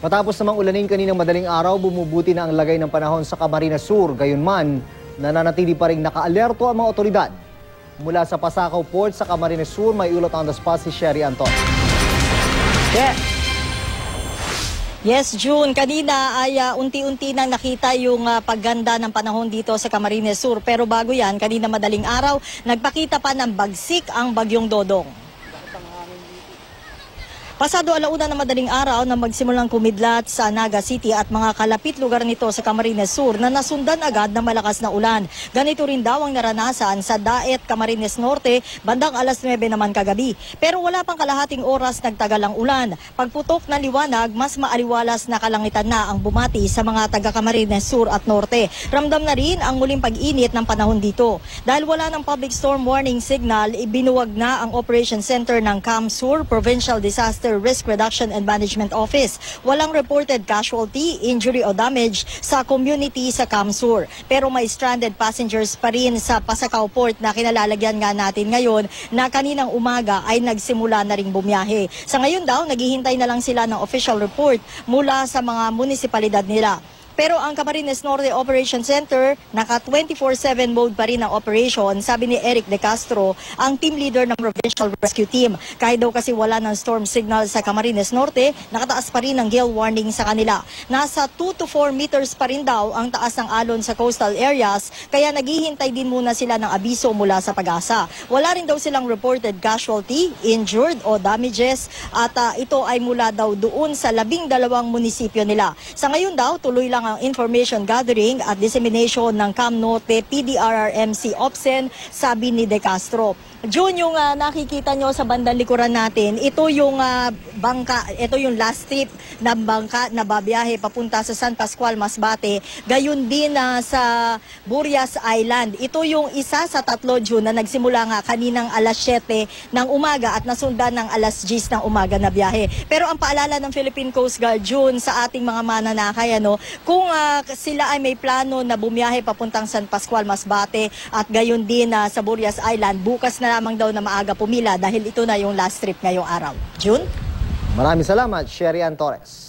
Matapos namang ulanin kaninang madaling araw, bumubuti na ang lagay ng panahon sa Camarines Sur. Gayunman, nananatili pa rin naka-alerto ang mga otoridad. Mula sa Pasakaw Port sa Camarines Sur, may ulot on the spot si Sherry Anton. Yes, June. Kanina ay unti-unti nang nakita yung pagganda ng panahon dito sa Camarines Sur. Pero bago yan, kanina madaling araw, nagpakita pa ng bagsik ang Bagyong Dodong. Pasado alauna na madaling araw na magsimulang kumidlat sa Naga City at mga kalapit lugar nito sa Camarines Sur na nasundan agad ng malakas na ulan. Ganito rin daw ang naranasan sa Daet, Camarines Norte, bandang alas 9 naman kagabi. Pero wala pang kalahating oras nagtagal ang ulan. Pagputok ng liwanag, mas maaliwalas na kalangitan na ang bumati sa mga taga Camarines Sur at Norte. Ramdam na rin ang muling pag-init ng panahon dito. Dahil wala ng public storm warning signal, ibinuwag na ang Operation Center ng CAMSUR, Provincial Disaster Risk Reduction and Management Office. Walang reported casualty, injury o damage sa community sa CAMSUR. Pero may stranded passengers pa rin sa Pasakaw Port na kinalalagyan nga natin ngayon na kaninang umaga ay nagsimula na ring bumiyahe. Sa ngayon daw, naghihintay na lang sila ng official report mula sa mga munisipalidad nila. Pero ang Camarines Norte Operation Center, naka 24/7 mode pa rin ang operation, sabi ni Eric De Castro, ang team leader ng Provincial Rescue Team. Kahit daw kasi wala ng storm signal sa Camarines Norte, nakataas pa rin ang gale warning sa kanila. Nasa 2 to 4 meters pa rin daw ang taas ng alon sa coastal areas, kaya naghihintay din muna sila ng abiso mula sa Pag-asa. Wala rin daw silang reported casualty, injured o damages, at ito ay mula daw doon sa 12 munisipyo nila. Sa ngayon daw, tuloy lang ang information gathering at dissemination ng CAMNORTE, PDRRMC, OPSEN, sabi ni De Castro. June, yung nakikita nyo sa bandang likuran natin, ito yung bangka, ito yung last trip na bangka na babiyahe papunta sa San Pascual, Masbate. Gayon din sa Burias Island. Ito yung isa sa 3, June, na nagsimula nga kaninang alas 7 ng umaga at nasundan ng alas 10 ng umaga na biyahe. Pero ang paalala ng Philippine Coast Guard, June, sa ating mga mananakay, kung sila ay may plano na bumiyahe papuntang San Pascual, Masbate at gayon din sa Burias Island, bukas na lamang daw na maaga pumila dahil ito na yung last trip ngayong araw. June? Maraming salamat, Sherry Ann Torres.